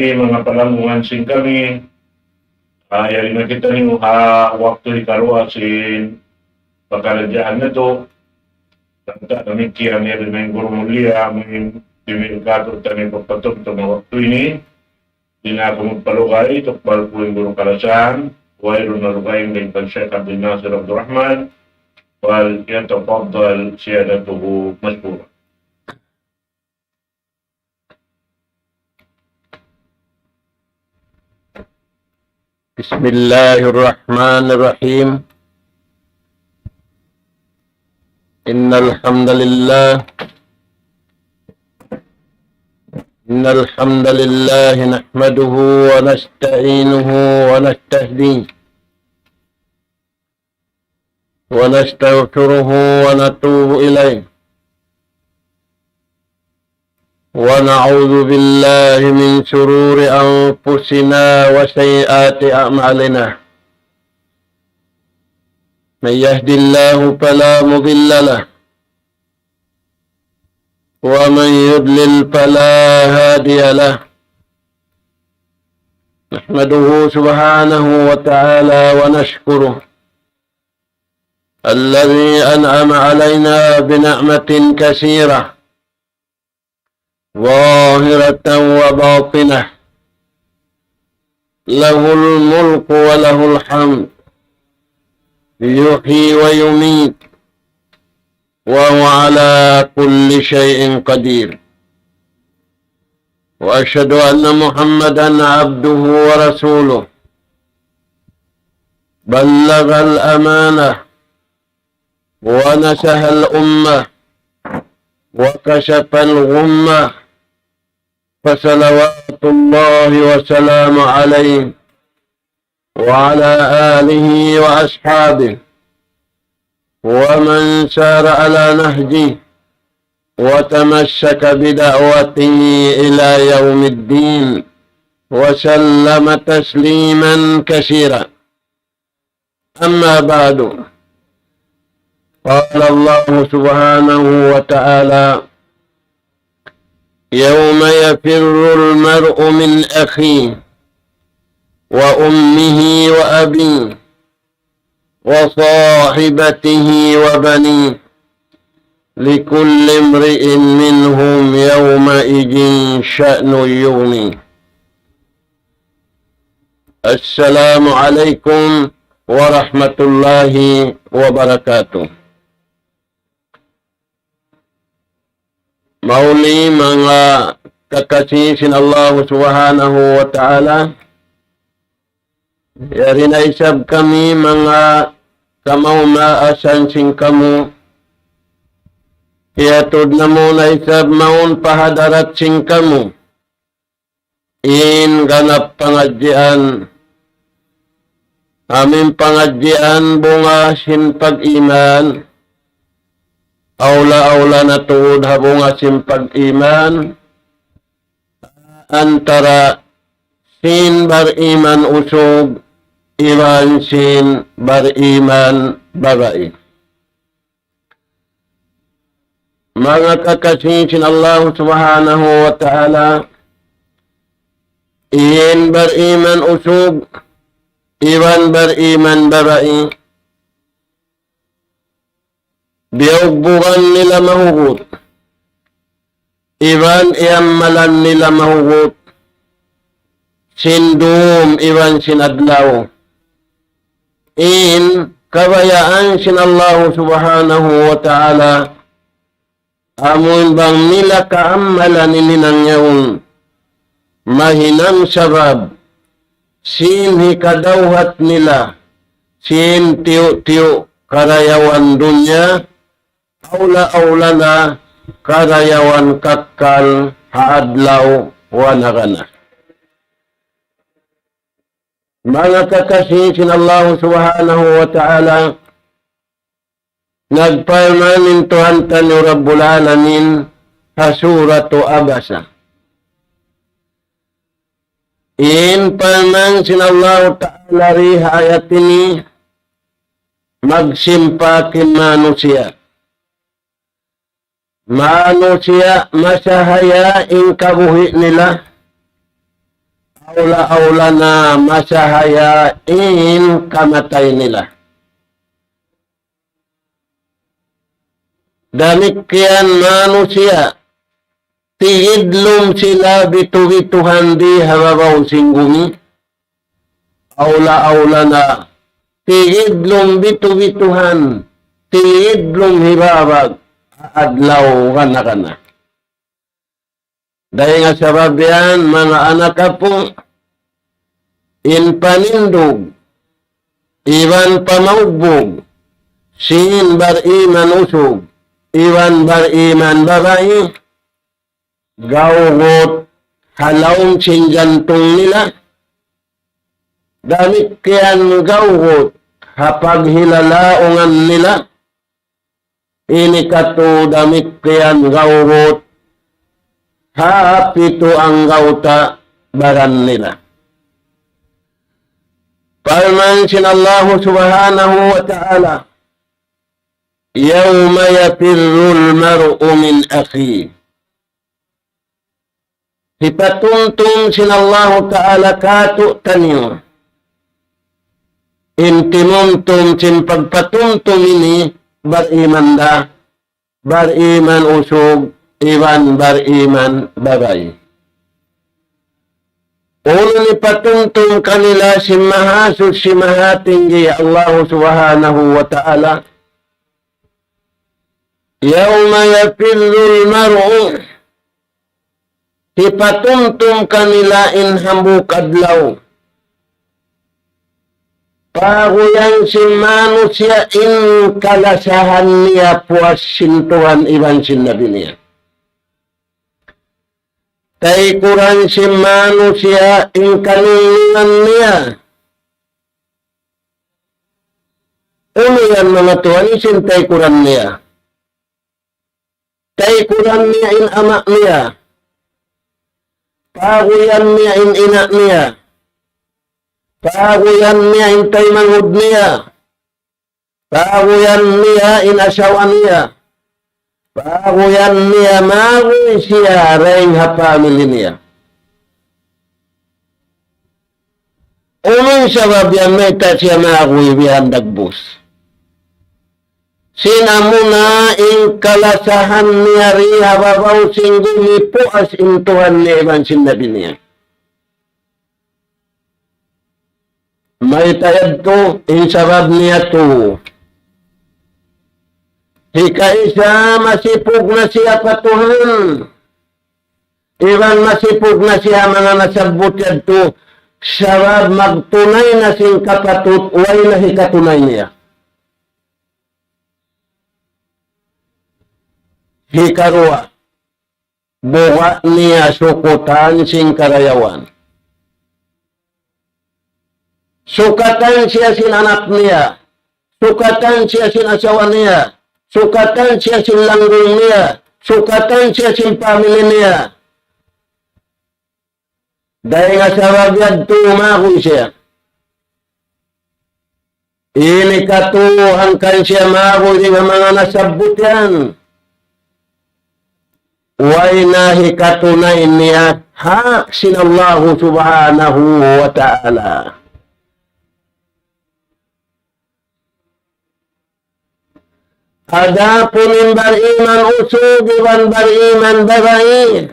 mga palamungan sing kami, yari na kita ni waktu ikarwa sin pagkaladyahan na to, tanda kami kaya niya rin ng guru mulia, may dimilgato tayo pagpatok ito mga waktu ini, di na ako magpalugay, tukbal po yung guru kalasan, wayro na lugay ng Syekh Abdul Nasir Abdul Rahman, wal yatafadal siyadatuhu mashkura. بسم الله الرحمن الرحيم إن الحمد لله نحمده ونستعينه ونستهديه ونستغفره ونتوب إليه ونعوذ بالله من شرور أنفسنا وسيئات أعمالنا من يهد الله فلا مضل له ومن يضلل فلا هادي له نحمده سبحانه وتعالى ونشكره الذي أنعم علينا بنعمة كثيرة ظاهرة وباطنة له الملك وله الحمد يحيي ويميت وهو على كل شيء قدير وأشهد أن محمدا عبده ورسوله بلغ الأمانة ونصح الأمة وكشف الغمة فصلوات الله وسلام عليه وعلى آله وأصحابه ومن سار على نهجه وتمسك بدعوته إلى يوم الدين وسلم تسليما كثيرا أما بعد قال الله سبحانه وتعالى يوم يفر المرء من أخيه وأمه وأبيه وصاحبته وبنيه لكل امرئ منهم يومئذ شأن يغنيه. السلام عليكم ورحمة الله وبركاته. Mauli mga kakasih sin Allah Subhanahu wa Ta'ala, yari na isab kami mga kamaumasan sing kamu, iatod na mo na isab maun pahadarat sing kamu, in ganap pangadjian, amin pangadjian bunga sin pag-iman, aula-aula na tuod habong asim pag-iman antara sin bar-iman usog iwan sin bar-iman barai. Mga kakasih sin Allah Subhanahu wa Ta'ala, iyan bar-iman usog iwan bar-iman barai, biugburan nila mahugot, iwan iamalan nila mahugot, sindum iwan sinadlaw, in kabayaan sin Allah Subhanahu wa Ta'ala, amun bang nila kaamalan ininang yaon, mahinang sabab, sin hikadawhat nila, sin tiyo-tiyo karayawan dunya, aula-aula na karayawan kakal haadlaw wanagana. Mga kakasih sin Allah Subhanahu wa Ta'ala, nagpalmanin tuhantan ni Rabbul Alamin hasuratu Abasa. In palman sin Allah Ta'ala ri ayat ini magsimpakin manusia. Manusia masahaya in kabuhi nila aula-aula na masahayain kamatay nila. Demikian manusia, tiidlum sila bitu-bituhan di hababaw singgumi, aula-aula na tiidlum bitu-bituhan, tiidlum hibabag, adlaw kana-kana. Dahil nga sabab yan, mga anak po, in panindog, iwan pamaugbog, sin bar iman usog, iwan bar iman babae, gawgot halawang sinjantong nila, damit kiyan gawgot, hapag hilalaungan nila, ini kato damit kiyan gawgot, hapito ang gauta baran nila. Firman Allah subhanahu wa ta'ala, yawma yafirrul mar'u min akhi. Hipatuntum Allah ta'ala kato tanyo. Intimumtum sin pagpatuntum ini bariman da, bariman usog, iwan bariman babay. Ulo ni patuntung kanila si mahasud si mahatinggi Allah subhanahu wa ta'ala. Yawma yafirrul mar'u, ipatuntung kanila in hambuk adlaw. Paguyan si manusia in kalasahan niya puas sintuhan iban sinabi niya. Tay kurang si manusia in kanungan niya. Ulo yan mga tuhan, isin tay kurang niya. Tay kurang niya in ama niya. Paguyan niya in ina niya. Paguyan niya in tay mangud niya. Paguyan niya in asawa niya. Paguyan niya magoy siya ring hapamili niya. Unong sabab yan may siya magoy bihan dagbus. Sinamuna in kalasahan niya riha babaw singgumi po as intuhan niya iban sinabi niya. May tayad to in sabab niya to. Hika isa masipog na siya patuhan. Iwan masipog na siya mga nasabot yan to. Sabab magtunay na sing kapatut, way na hikatunay niya. Hikarua, buka niya sukutan sing karayawan. Sukatan siya sin anak niya. Sukatan siya sin asawa niya. Sukatan siya sin langgong niya. Sukatan siya sin pamilya niya. Dahil nga sa wagad tumakoy siya. Ini katuhan kan siya makoy di mga nasabot yan. Way nahi katunay niya hak sinallahu subhanahu wa ta'ala. Ada punin bariman usog, iwan bariman babae.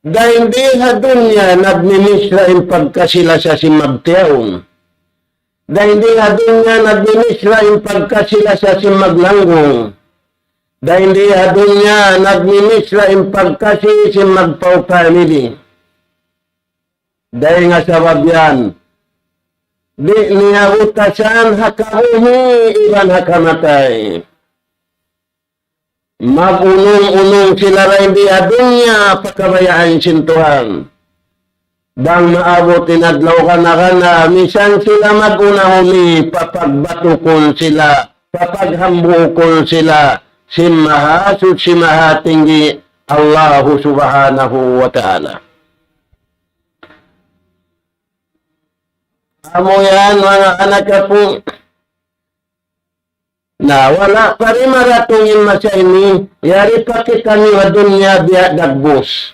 Dahil di sa dunya nagmimisra yung pagkasila sa simagtiyaon. Dahil di sa dunya nagmimisra yung pagkasila sa simaglanggong. Dahil di sa dunya nagmimisra yung pagkasi simagpaw-family. Dahil nga sa wabyan, di niya utasan hakamuhi iban hakamatay. Magunong-unong sila rin di adunya pagkabayaan sintuhan. Dang maabot inadlaw ka na misan sila magunahumi papagbatukon sila, papaghambukon sila, simahasud simahatinggi Allahu subhanahu wa ta'ala. Amo yan, mga anak po, na wala pa rin maratungin masya ini, yari pa kita ni wa dunya biya dagbos.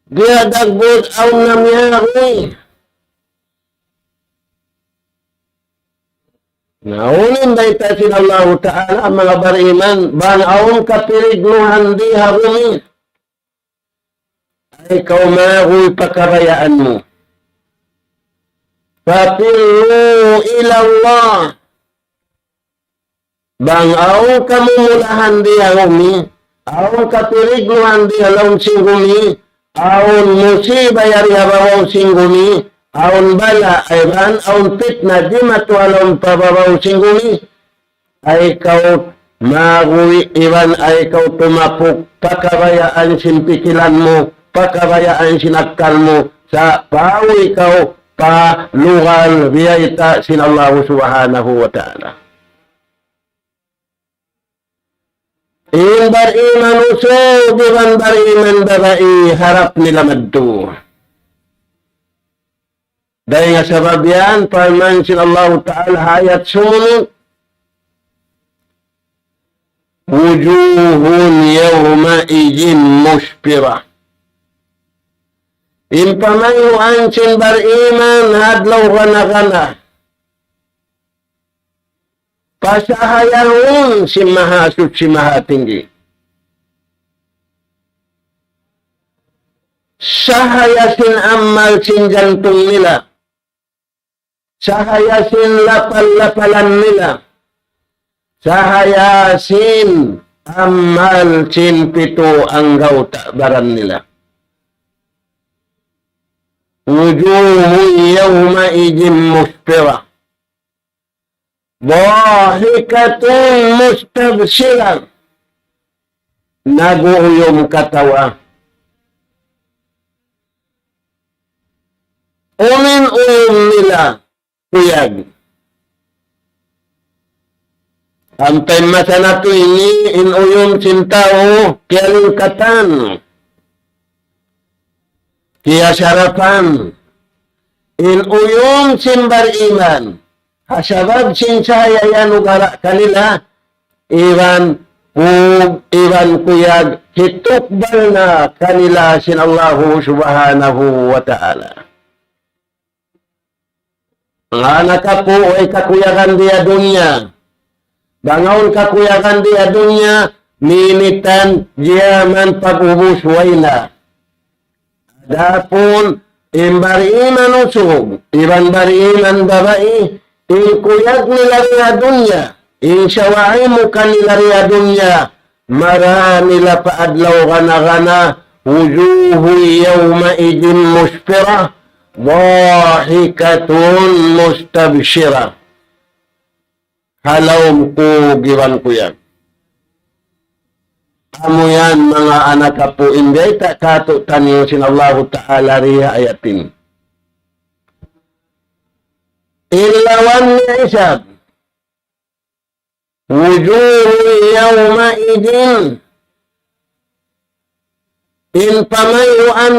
Dia dagbod aw namyari. Naunin ba ita sinallahu ta'ala mga bariman, bang aon kapirignuhan di harumi. Ay kaumagoy pakabayaan mo. Papilu ilallah. Bang aon kamumulahan di harumi, aon kapirignuhan di halong singgumi, aon musibay ari habawaw singgumi, aon bala ayban, aon fitna di matualong pababaw singgumi, ay kau magui iban ay kau tumapuk pakabayaan simpikilan mo, pakabayaan sinakal mo, sa pawi kau palugal biyayta sinallahu subhanahu wa ta'ala. In bariman usog, iban bariman babai, harap nila maddu. Dahil nga sabab yan, parman sinallahu ta'ala hayat sumunod. Wujuhun yawmaijin muspira. In pamayuan sin bariman, hadlaw gana-gana. Pasahayahun si mahasut si mahatinggi. Sahayasin amal sin jantung nila. Sahayasin lapal-lapalan nila. Sahayasin amal sin pito ang gauta baran nila. Wujuhun yawmaijin muspira. Dhahikatun mustabshiran. Nag-uyong katawa. Umin-uyong nila, kuyag. Antay masa na to ini, inuyong sintao, kialingkatan. Kaya sarapan. Inuyong simbar iman. Hasabab sinsaya yan ugara kanila, iban kuyag, hitukbal na kanila sinallahu subhanahu wa ta'ala. Ang anak po ay kakuyagan diya dunya. Bangaon kakuyagan diya dunya, mimitan diyaman pag-ubus wayna. Adapon, imbariman usog, iban bariman babai, kuyag nila riya dunya, syawa'i mo kanila riya dunya, mara nila paadlaw gana-gana, wujuhu yawmaidin muspira, dhahikatun mustabshira. Halawm ko giwan kuyag. Amo yan mga anak po, hindi kato tanyo sinallahu ta'ala riya ayatin. Ilawan niya isab. Wujuhu yawmaidin. In pamayuan